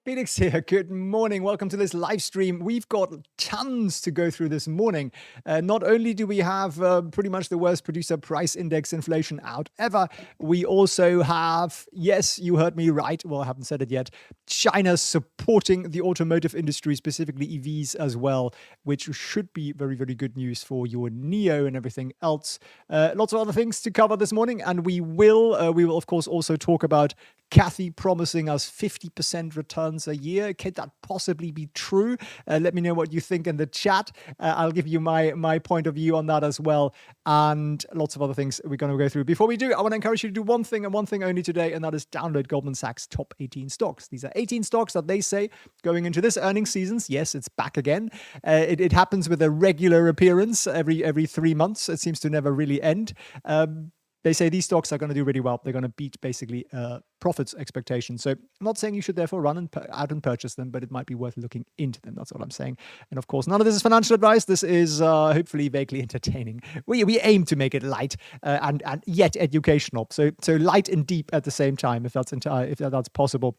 Felix here. Good morning. Welcome to this live stream. We've got tons to go through this morning. Not only do we have pretty much the worst producer price index inflation out ever, we also have, yes, you heard me right. Well, I haven't said it yet. China supporting the automotive industry, specifically EVs as well, which should be very, very good news for your NIO and everything else. Lots of other things to cover this morning, and we will, of course, also talk about Kathy promising us 50% returns a year. Could that possibly be true? Let me know what you think in the chat. I'll give you my point of view on that as well, and lots of other things we're going to go through. Before we do, I want to encourage you to do one thing and one thing only today, and that is download Goldman Sachs top 18 stocks. These are 18 stocks that they say going into this earnings season. Yes, it's back again. It happens with a regular appearance every 3 months. It seems to never really end. They say these stocks are going to do really well. They're going to beat basically profits expectations. So I'm not saying you should therefore run out and purchase them, but it might be worth looking into them. That's what I'm saying. And of course, none of this is financial advice. This is hopefully vaguely entertaining. We aim to make it light and yet educational. So light and deep at the same time, if that's possible.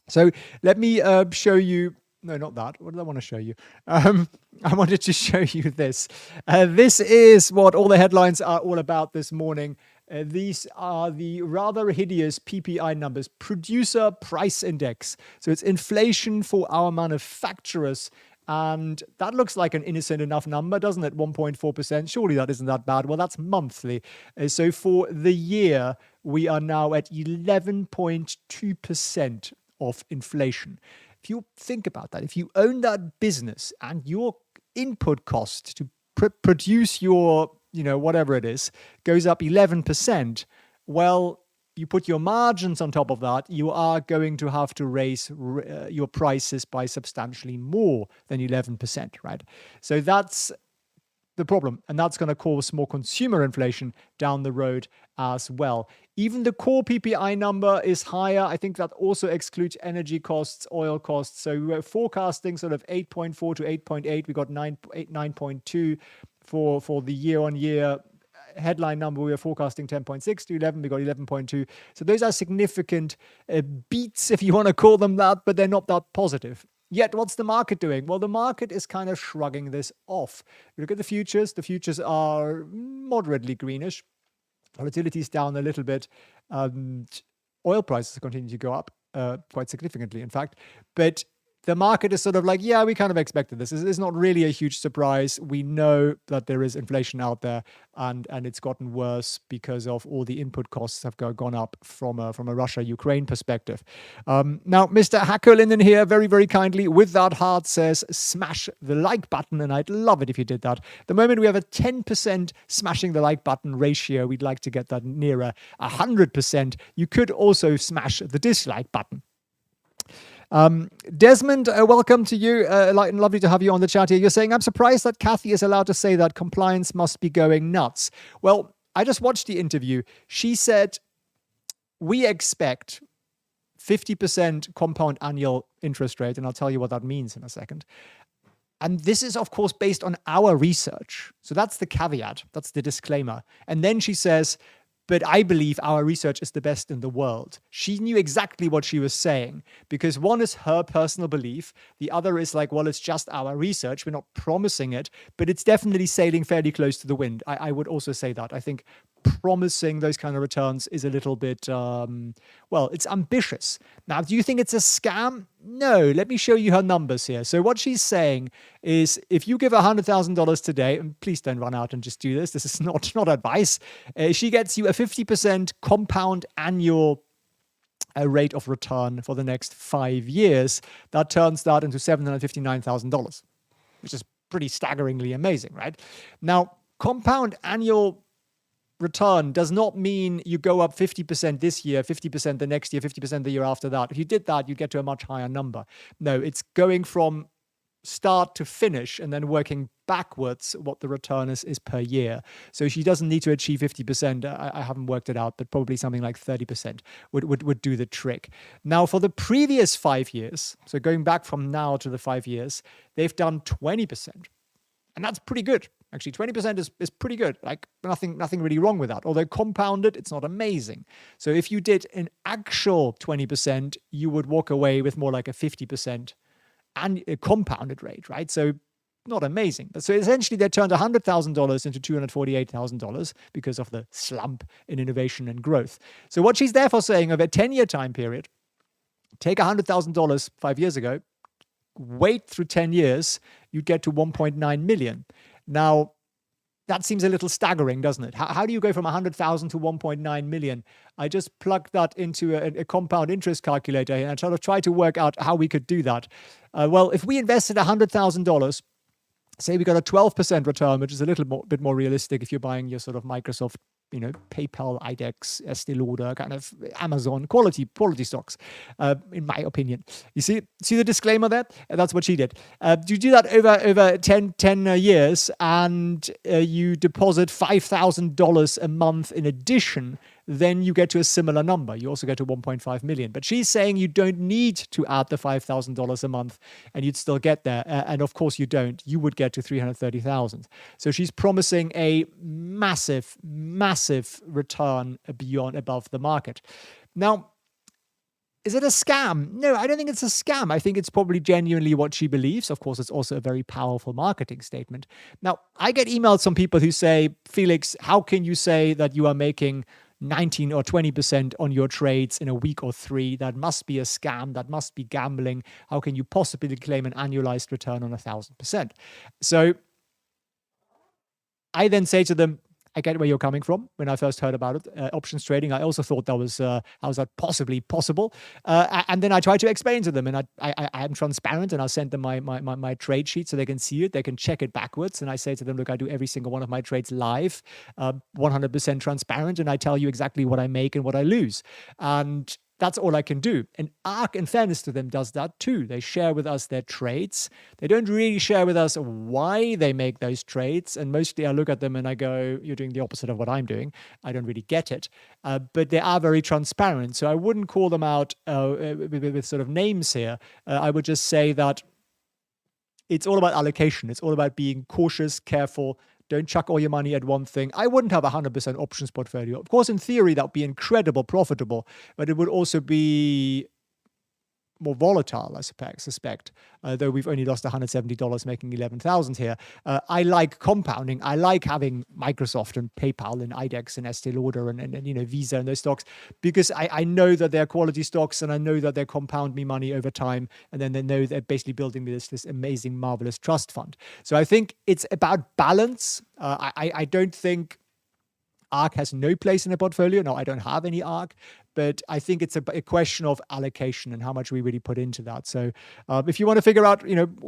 So let me show you. No, not that. What did I want to show you? I wanted to show you this. This is what all the headlines are all about this morning. These are the rather hideous PPI numbers, producer price index. So it's inflation for our manufacturers. And that looks like an innocent enough number, doesn't it? 1.4%. Surely that isn't that bad. Well, that's monthly. So for the year, we are now at 11.2% of inflation. If you think about that, if you own that business and your input cost to produce your, whatever it is, goes up 11%, well, you put your margins on top of that, you are going to have to raise your prices by substantially more than 11%, right? So that's the problem, and that's going to cause more consumer inflation down the road as well. Even the core PPI number is higher. I think that also excludes energy costs, oil costs. So we were forecasting sort of 8.4 to 8.8. We got 9.2 for the year-on-year headline number. We were forecasting 10.6 to 11. We got 11.2. So those are significant beats, if you want to call them that, but they're not that positive. Yet, what's the market doing? Well, the market is kind of shrugging this off. You look at the futures. The futures are moderately greenish. Volatility is down a little bit. Oil prices continue to go up quite significantly, in fact. But the market is sort of like, yeah, we kind of expected this. It's not really a huge surprise. We know that there is inflation out there, and it's gotten worse because of all the input costs have gone up from a Russia-Ukraine perspective. Now, Mr. Hacker-Linden here, very, very kindly, with that heart says, smash the like button, and I'd love it if you did that. The moment we have a 10% smashing the like button ratio, we'd like to get that nearer 100%. You could also smash the dislike button. Desmond, welcome to you. Lovely to have you on the chat here. You're saying, I'm surprised that Kathy is allowed to say that compliance must be going nuts. Well, I just watched the interview. She said, we expect 50% compound annual interest rate, and I'll tell you what that means in a second. And this is, of course, based on our research. So that's the caveat. That's the disclaimer. And then she says, but I believe our research is the best in the world. She knew exactly what she was saying, because one is her personal belief. The other is like, well, it's just our research. We're not promising it, but it's definitely sailing fairly close to the wind. I would also say that. I think promising those kind of returns is a little bit, it's ambitious. Now, do you think it's a scam? No, let me show you her numbers here. So what she's saying is, if you give $100,000 today, and please don't run out and just do this. This is not advice. She gets you a 50% compound annual rate of return for the next 5 years. That turns that into $759,000, which is pretty staggeringly amazing, right? Now, compound annual return does not mean you go up 50% this year, 50% the next year, 50% the year after that. If you did that, you'd get to a much higher number. No, it's going from start to finish and then working backwards what the return is per year. So she doesn't need to achieve 50%. I haven't worked it out, but probably something like 30% would do the trick. Now, for the previous 5 years, so going back from now to the 5 years, they've done 20%. And that's pretty good. Actually, 20% is pretty good. Like nothing really wrong with that. Although compounded, it's not amazing. So if you did an actual 20%, you would walk away with more like a 50% and a compounded rate, right? So not amazing. But so essentially they turned $100,000 into $248,000 because of the slump in innovation and growth. So what she's therefore saying, over a 10-year time period, take $100,000 5 years ago, wait through 10 years, you'd get to 1.9 million. Now, that seems a little staggering, doesn't it? How do you go from 100,000 to 1.9 million? I just plugged that into a compound interest calculator and I sort of tried to work out how we could do that. Well, if we invested $100,000, say we got a 12% return, which is a bit more realistic if you're buying your sort of Microsoft, PayPal, IDEX, Estee Lauder, kind of Amazon quality stocks, in my opinion. You see the disclaimer there? That's what she did. You do that over 10 years and you deposit $5,000 a month in addition, then you get to a similar number. You also get to 1.5 million. But she's saying you don't need to add the $5,000 a month and you'd still get there. And of course you don't. You would get to 330,000. So she's promising a massive return above the market. Now, is it a scam? No, I don't think it's a scam. I think it's probably genuinely what she believes. Of course, it's also a very powerful marketing statement. Now, I get emails from people who say, Felix, how can you say that you are making 19 or 20% on your trades in a week or 3? That must be a scam. That must be gambling. How can you possibly claim an annualized return on 1,000%? So I then say to them, I get where you're coming from. When I first heard about it, options trading, I also thought that was how is that possibly possible? And then I try to explain to them, and I am transparent, and I'll send them my trade sheet so they can see it, they can check it backwards, and I say to them, look, I do every single one of my trades live, 100% transparent, and I tell you exactly what I make and what I lose, and that's all I can do. And ARK, in fairness to them, does that too. They share with us their trades. They don't really share with us why they make those trades. And mostly I look at them and I go, you're doing the opposite of what I'm doing. I don't really get it. But they are very transparent. So I wouldn't call them out with sort of names here. I would just say that it's all about allocation. It's all about being cautious, careful. Don't chuck all your money at one thing. I wouldn't have a 100% options portfolio. Of course, in theory, that would be incredible profitable, but it would also be more volatile, I suspect, though we've only lost $170 making 11,000 here. I like compounding. I like having Microsoft and PayPal and IDEX and Estee Lauder and Visa and those stocks because I know that they're quality stocks and I know that they compound me money over time, and then they know they're basically building me this amazing, marvelous trust fund. So I think it's about balance. I don't think ARK has no place in a portfolio. No, I don't have any ARK, but I think it's a question of allocation and how much we really put into that. So if you want to figure out,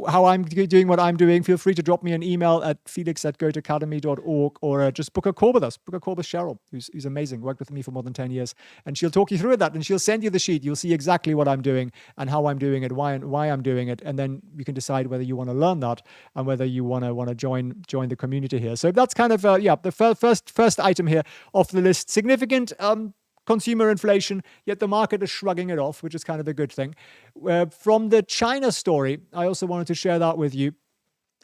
how I'm doing what I'm doing, feel free to drop me an email at felix@goatacademy.org or just book a call with us. Book a call with Cheryl, who's amazing, worked with me for more than 10 years. And she'll talk you through that and she'll send you the sheet. You'll see exactly what I'm doing and how I'm doing it, why I'm doing it. And then you can decide whether you want to learn that and whether you want to join the community here. So that's kind of, the first item here off the list. Significant consumer inflation, yet the market is shrugging it off, which is kind of a good thing. From the China story, I also wanted to share that with you.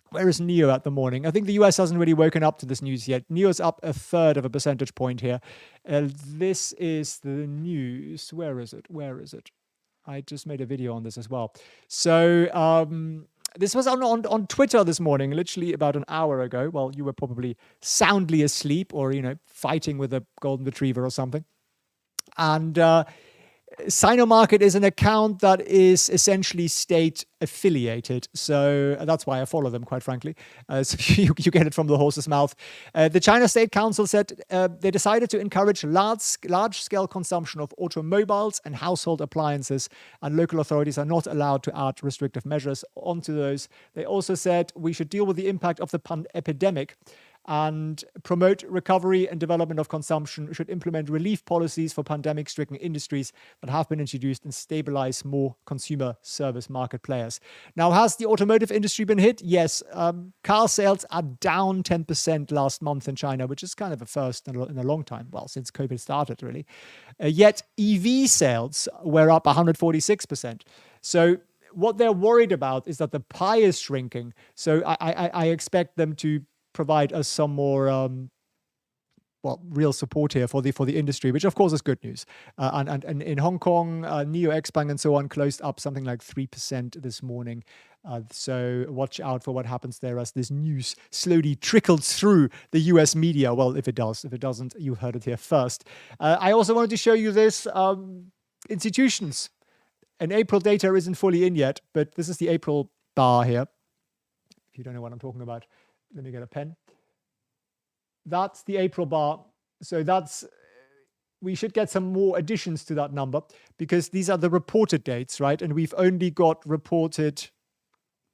Where is NIO at the morning? I think the US hasn't really woken up to this news yet. NIO's up 1/3 of a percentage point here. This is the news. Where is it? I just made a video on this as well. So this was on Twitter this morning, literally about an hour ago. Well, you were probably soundly asleep or, fighting with a golden retriever or something. And Sinomarket is an account that is essentially state affiliated. So that's why I follow them, quite frankly. So you get it from the horse's mouth. The China State Council said they decided to encourage large-scale consumption of automobiles and household appliances, and local authorities are not allowed to add restrictive measures onto those. They also said we should deal with the impact of the epidemic and promote recovery and development of consumption, should implement relief policies for pandemic-stricken industries that have been introduced and stabilize more consumer service market players. Now, has the automotive industry been hit? Yes. Car sales are down 10% last month in China, which is kind of a first in a long time. Well, since COVID started, really. Yet EV sales were up 146%. So what they're worried about is that the pie is shrinking. So I expect them to provide us some more real support here for the industry, which of course is good news. And in Hong Kong, NIO Bank and so on closed up something like 3% this morning. So watch out for what happens there as this news slowly trickles through the US media. Well, if it does. If it doesn't, you heard it here first. I also wanted to show you this institutions. And April data isn't fully in yet, but this is the April bar here. If you don't know what I'm talking about, let me get a pen. That's the April bar. So we should get some more additions to that number because these are the reported dates, right? And we've only got reported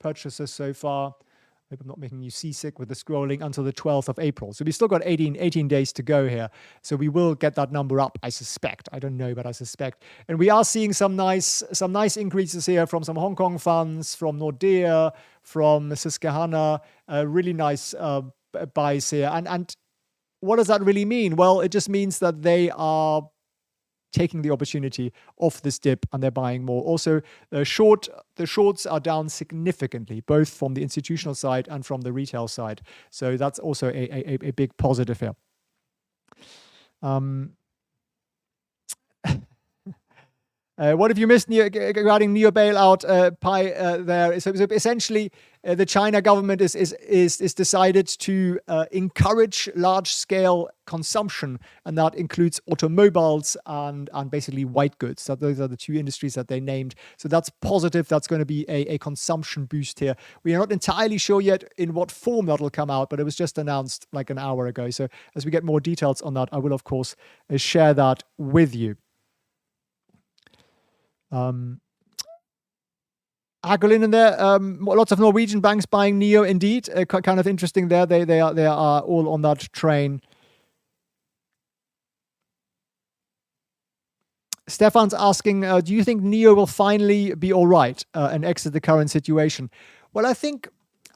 purchases so far. I hope I'm not making you seasick with the scrolling until the 12th of April. So we've still got 18 days to go here. So we will get that number up, I suspect. I don't know, but I suspect. And we are seeing some nice increases here from some Hong Kong funds, from Nordea, from Susquehanna, really nice buys here. And what does that really mean? Well, it just means that they are taking the opportunity of this dip and they're buying more. Also, the shorts are down significantly, both from the institutional side and from the retail side. So that's also a big positive here. What have you missed regarding NIO Bailout there? So essentially, the China government is decided to encourage large-scale consumption, and that includes automobiles and basically white goods. So those are the two industries that they named. So that's positive. That's going to be a consumption boost here. We are not entirely sure yet in what form that'll come out, but it was just announced like an hour ago. So as we get more details on that, I will, of course, share that with you. Agolin in there, lots of Norwegian banks buying NIO indeed. Kind of interesting there. They are all on that train. Stefan's asking, do you think NIO will finally be all right and exit the current situation? Well, I think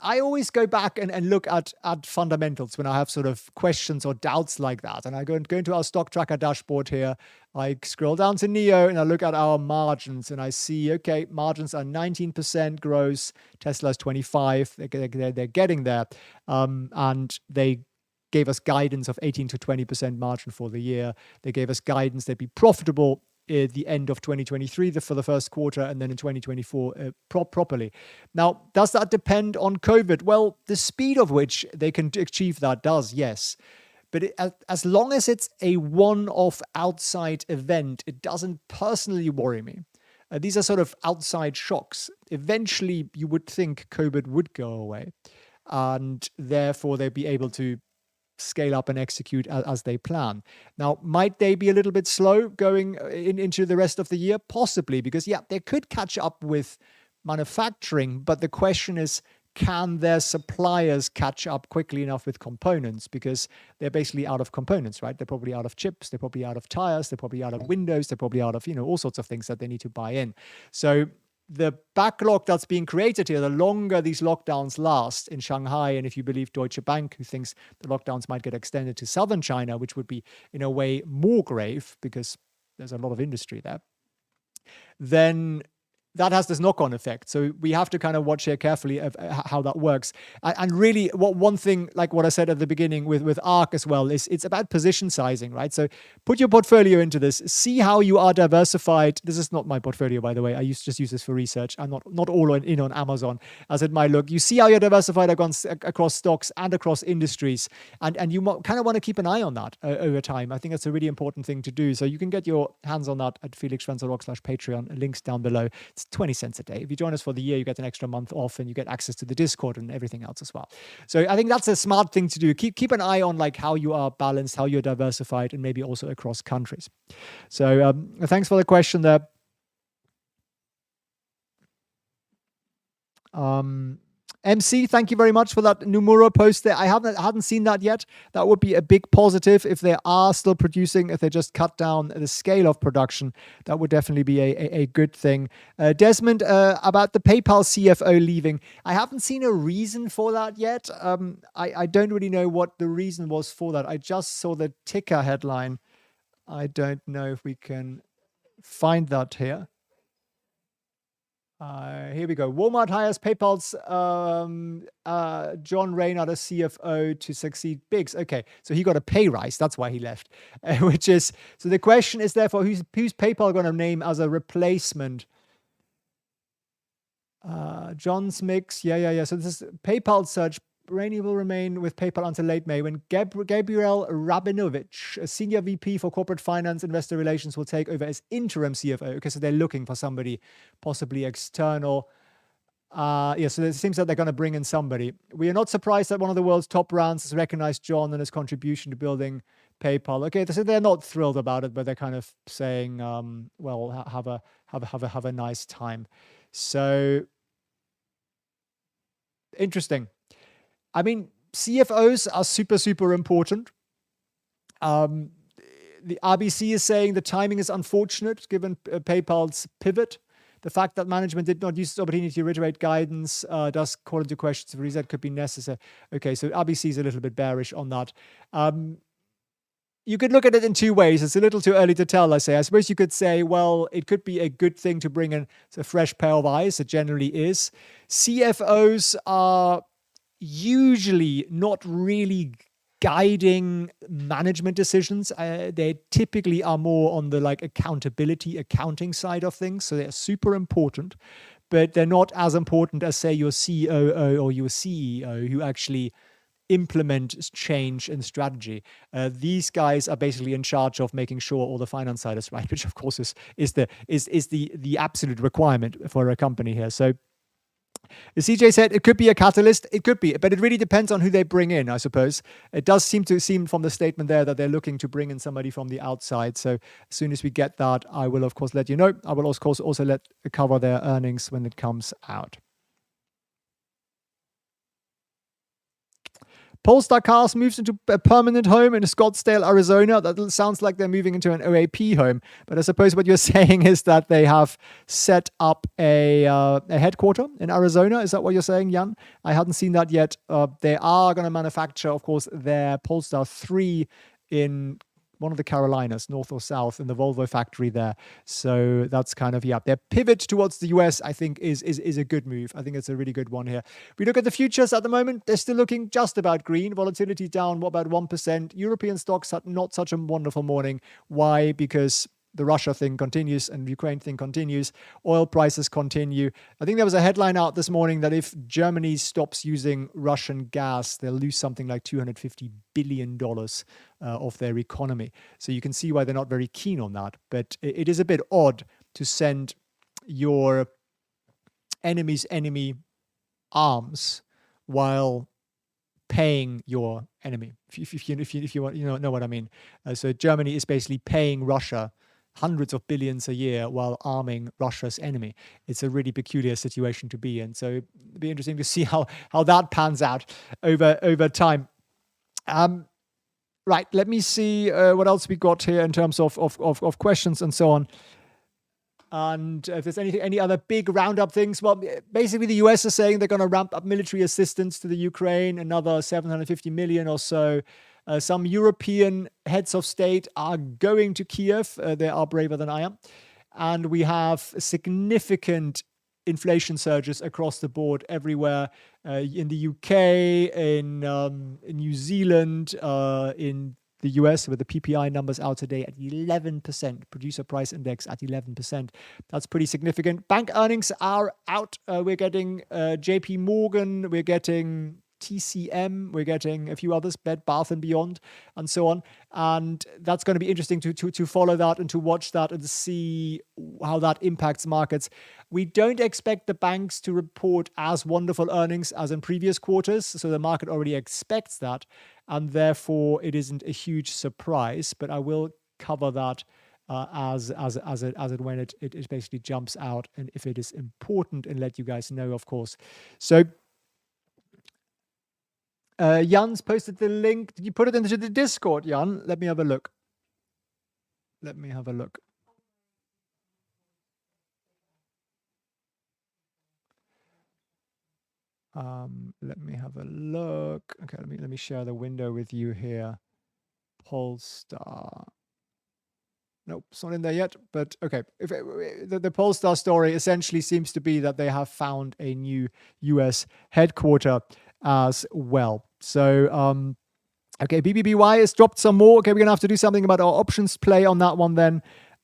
I always go back and look at fundamentals when I have sort of questions or doubts like that. And I go into our stock tracker dashboard here. I scroll down to NIO and I look at our margins and I see, okay, margins are 19% gross. Tesla's 25. They're getting there. And they gave us guidance of 18 to 20% margin for the year. They gave us guidance they'd be profitable at the end of 2023 for the first quarter, and then in 2024 properly. Now, does that depend on COVID? Well, the speed of which they can achieve that does, yes. But as long as it's a one-off outside event, it doesn't personally worry me. These are sort of outside shocks. Eventually, you would think COVID would go away, and therefore they'd be able to scale up and execute as they plan. Now, might they be a little bit slow going into the rest of the year? Possibly, because, yeah, they could catch up with manufacturing, but the question is, can their suppliers catch up quickly enough with components? Because they're basically out of components, right? They're probably out of chips, they're probably out of tires, they're probably out of windows, they're probably out of, all sorts of things that they need to buy in. So the backlog that's being created here, the longer these lockdowns last in Shanghai, and if you believe Deutsche Bank, who thinks the lockdowns might get extended to southern China, which would be in a way more grave because there's a lot of industry there, then that has this knock-on effect. So we have to kind of watch here carefully of how that works. And really, one thing, like what I said at the beginning with ARK as well, is it's about position sizing, right? So put your portfolio into this. See how you are diversified. This is not my portfolio, by the way. I just use this for research. I'm not all in on Amazon, as it might look. You see how you're diversified across stocks and across industries. And you kind of want to keep an eye on that over time. I think that's a really important thing to do. So you can get your hands on that at felixschwanzer.org/Patreon. Links down below. It's 20 cents a day. If you join us for the year, you get an extra month off and you get access to the Discord and everything else as well. So I think that's a smart thing to do. Keep an eye on like how you are balanced, how you're diversified, and maybe also across countries. So thanks for the question there. MC, thank you very much for that Nomura post there. I hadn't seen that yet. That would be a big positive if they are still producing, if they just cut down the scale of production. That would definitely be a good thing. Desmond, about the PayPal CFO leaving. I haven't seen a reason for that yet. I don't really know what the reason was for that. I just saw the ticker headline. I don't know if we can find that here. Here we go. Walmart hires PayPal's John Raynard as CFO to succeed Biggs. Okay, so he got a pay rise. That's why he left. Which is so. The question is therefore, who's PayPal going to name as a replacement? John Smiggs. Yeah. So this is PayPal search. Rainey will remain with PayPal until late May when Gabriel Rabinovich, a senior VP for corporate finance investor relations, will take over as interim CFO. Okay, so they're looking for somebody possibly external. So it seems that they're going to bring in somebody. We are not surprised that one of the world's top brands has recognized John and his contribution to building PayPal. Okay, so they're not thrilled about it, but they're kind of saying, well, have a nice time. So interesting. I mean, CFOs are super, super important. The RBC is saying the timing is unfortunate given PayPal's pivot. The fact that management did not use this opportunity to reiterate guidance does call into question if a reset could be necessary. Okay, so RBC is a little bit bearish on that. You could look at it in two ways. It's a little too early to tell, I say. I suppose you could say, well, it could be a good thing to bring in a fresh pair of eyes. It generally is. CFOs are usually not really guiding management decisions. They typically are more on the accountability, accounting side of things. So they're super important, but they're not as important as, say, your COO or your CEO who actually implement change and strategy. These guys are basically in charge of making sure all the finance side is right, which of course is the absolute requirement for a company here. So the CJ said it could be a catalyst. It could be, but it really depends on who they bring in, I suppose. It does seem from the statement there that they're looking to bring in somebody from the outside. So as soon as we get that, I will, of course, let you know. I will, of course, also cover their earnings when it comes out. Polestar Cars moves into a permanent home in Scottsdale, Arizona. That sounds like they're moving into an OAP home. But I suppose what you're saying is that they have set up a headquarter in Arizona. Is that what you're saying, Jan? I hadn't seen that yet. They are going to manufacture, of course, their Polestar 3 in one of the Carolinas, north or south, in the Volvo factory there. So that's kind of, their pivot towards the US, I think, is a good move. I think it's a really good one here. If we look at the futures at the moment, they're still looking just about green. Volatility down, about 1%. European stocks had not such a wonderful morning. Why? Because the Russia thing continues and Ukraine thing continues. Oil prices continue. I think there was a headline out this morning that if Germany stops using Russian gas, they'll lose something like $250 billion of their economy. So you can see why they're not very keen on that. But it is a bit odd to send your enemy's enemy arms while paying your enemy. If you want, know what I mean. So Germany is basically paying Russia hundreds of billions a year while arming Russia's enemy. It's a really peculiar situation to be in. So it'd be interesting to see how that pans out over time. Right, let me see what else we got here in terms of questions and so on. And if there's any other big roundup things, well, basically the US is saying they're going to ramp up military assistance to the Ukraine, another 750 million or so. Some European heads of state are going to Kiev. They are braver than I am. And we have significant inflation surges across the board everywhere, in the UK, in New Zealand, in the US, with the PPI numbers out today at 11%, producer price index at 11%. That's pretty significant. Bank earnings are out. We're getting JP Morgan, we're getting TCM, we're getting a few others, Bed Bath and Beyond, and so on. And that's going to be interesting to follow that and to watch that and see how that impacts markets. We don't expect the banks to report as wonderful earnings as in previous quarters, so the market already expects that, and therefore it isn't a huge surprise. But I will cover that as it when it basically jumps out, and if it is important, and let you guys know, of course. So Jan's posted the link. Did you put it into the Discord, Jan? Let me have a look. Let me have a look. Okay, let me share the window with you here. Polestar. Nope, it's not in there yet. But okay, the Polestar story essentially seems to be that they have found a new US headquarter as well. So, okay, BBBY has dropped some more. Okay, we're going to have to do something about our options play on that one then.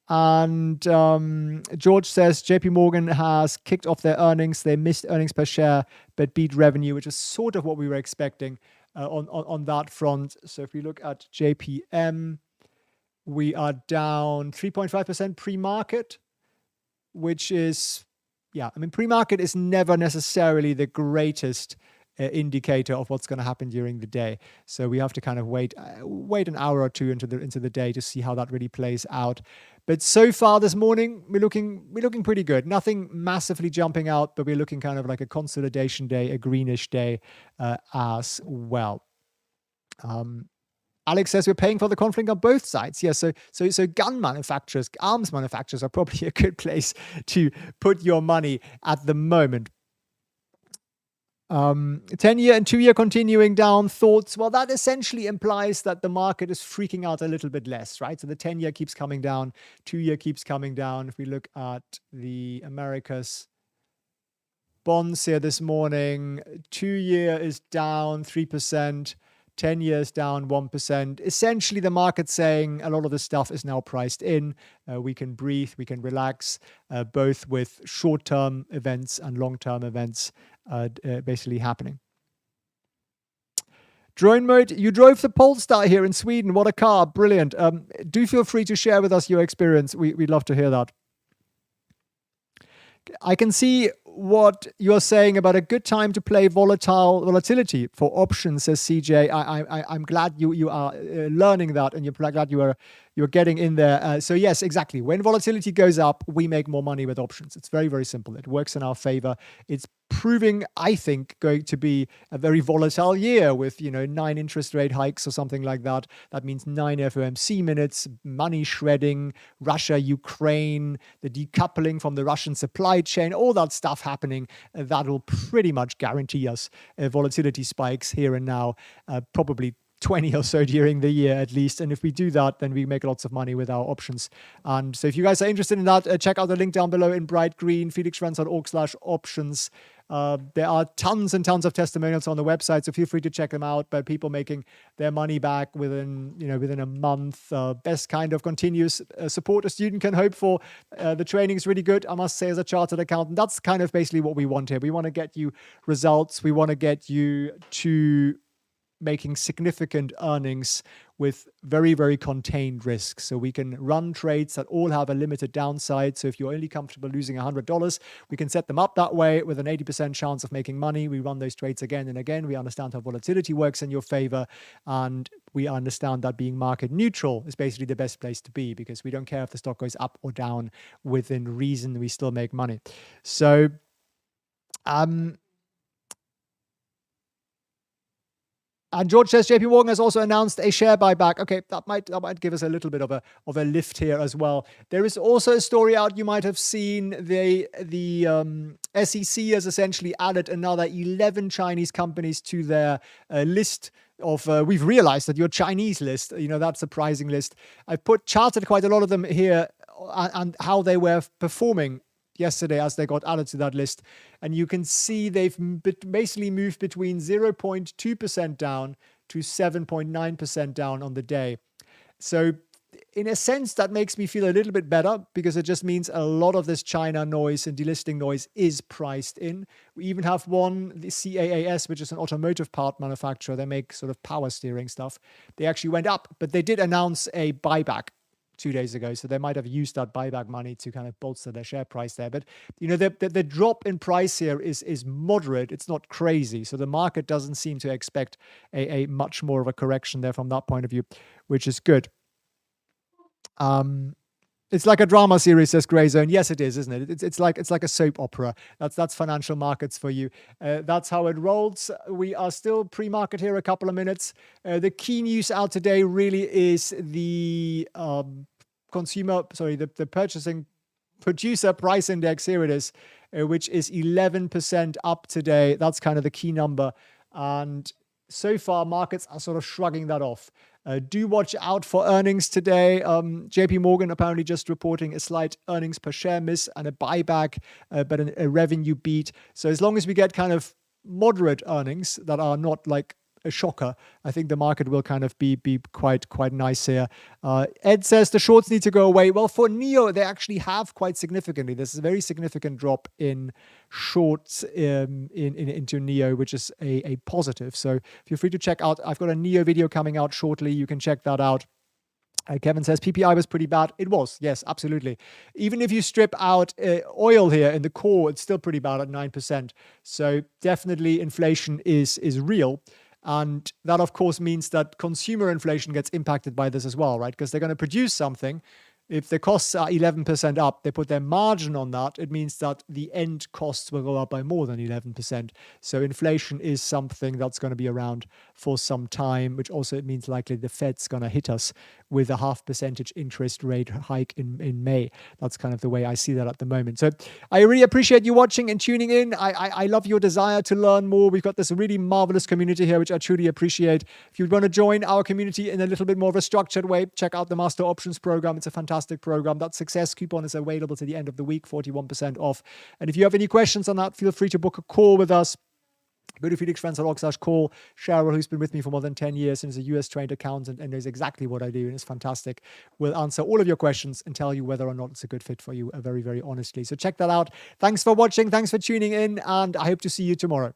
And George says JP Morgan has kicked off their earnings. They missed earnings per share, but beat revenue, which is sort of what we were expecting on that front. So if we look at JPM, we are down 3.5% pre-market, which is, yeah, I mean, pre-market is never necessarily the greatest indicator of what's going to happen during the day. So we have to kind of wait an hour or two into the day to see how that really plays out. But so far this morning, we're looking pretty good. Nothing massively jumping out, but we're looking kind of like a consolidation day, a greenish day as well. Alex says we're paying for the conflict on both sides. Yes, so gun manufacturers, arms manufacturers are probably a good place to put your money at the moment. 10-year and 2-year continuing down. Thoughts? Well, that essentially implies that the market is freaking out a little bit less, right? So the 10-year keeps coming down, 2-year keeps coming down. If we look at the Americas bonds here this morning, 2-year is down 3%. 10 years down 1%. Essentially, the market's saying a lot of the stuff is now priced in. We can breathe, we can relax, both with short-term events and long-term events basically happening. Drone mode, you drove the Polestar here in Sweden. What a car. Brilliant. Do feel free to share with us your experience. We'd love to hear that. I can see what you're saying about a good time to play volatility for options, says CJ. I'm glad you are learning that, and you're glad you're getting in there. So yes, exactly. When volatility goes up, we make more money with options. It's very, very simple. It works in our favor. It's proving, I think, going to be a very volatile year with 9 interest rate hikes or something like that. That means 9 FOMC minutes, money shredding, Russia, Ukraine, the decoupling from the Russian supply chain, all that stuff happening. That will pretty much guarantee us volatility spikes here and now, probably 20 or so during the year at least. And if we do that, then we make lots of money with our options. And so if you guys are interested in that, check out the link down below in bright green, felixfranz.org/options. There are tons and tons of testimonials on the website, so feel free to check them out. But people making their money back within a month, best kind of continuous support a student can hope for. The training is really good, I must say, as a chartered accountant. That's kind of basically what we want here. We want to get you results. We want to get you to making significant earnings with very, very contained risk. So we can run trades that all have a limited downside. So if you're only comfortable losing $100, we can set them up that way with an 80% chance of making money. We run those trades again and again. We understand how volatility works in your favor. And we understand that being market neutral is basically the best place to be, because we don't care if the stock goes up or down. Within reason, we still make money. So, and George says JP Morgan has also announced a share buyback. Okay, that might give us a little bit of a lift here as well. There is also a story out you might have seen. The SEC has essentially added another 11 Chinese companies to their list of, we've realized that your Chinese list, that surprising list. I've charted quite a lot of them here and how they were performing yesterday as they got added to that list. And you can see they've basically moved between 0.2% down to 7.9% down on the day. So in a sense, that makes me feel a little bit better, because it just means a lot of this China noise and delisting noise is priced in. We even have one, the CAAS, which is an automotive part manufacturer. They make sort of power steering stuff. They actually went up, but they did announce a buyback 2 days ago, so they might have used that buyback money to kind of bolster their share price there. But the drop in price here is moderate. It's not crazy, so the market doesn't seem to expect a much more of a correction there from that point of view, which is good. It's like a drama series, says Grey Zone. Yes, it is, isn't it? It's like a soap opera. That's financial markets for you. That's how it rolls. We are still pre-market here a couple of minutes. The key news out today really is the the purchasing producer price index. Here it is, which is 11% up today. That's kind of the key number. And so far, markets are sort of shrugging that off. Do watch out for earnings today. JP Morgan apparently just reporting a slight earnings per share miss and a buyback, but a revenue beat. So as long as we get kind of moderate earnings that are not like a shocker, I think the market will kind of be quite nice here. Ed says the shorts need to go away. Well, for NIO, they actually have quite significantly. There's a very significant drop in shorts into NIO, which is a positive. So feel free to check out. I've got a NIO video coming out shortly. You can check that out. Kevin says PPI was pretty bad. It was, yes, absolutely. Even if you strip out oil here in the core, it's still pretty bad at 9%. So definitely inflation is real. And that, of course, means that consumer inflation gets impacted by this as well, right? Because they're going to produce something. If the costs are 11% up, they put their margin on that. It means that the end costs will go up by more than 11%. So inflation is something that's going to be around for some time, which also means likely the Fed's going to hit us with a 0.5% interest rate hike in May. That's kind of the way I see that at the moment. So I really appreciate you watching and tuning in. I love your desire to learn more. We've got this really marvelous community here, which I truly appreciate. If you want to join our community in a little bit more of a structured way, check out the Master Options program. It's a fantastic program. That success coupon is available to the end of the week, 41% off. And if you have any questions on that, feel free to book a call with us. Go to felixfriends.org/call. Cheryl, who's been with me for more than 10 years and is a US trained accountant and knows exactly what I do and is fantastic, will answer all of your questions and tell you whether or not it's a good fit for you very, very honestly. So check that out. Thanks for watching. Thanks for tuning in. And I hope to see you tomorrow.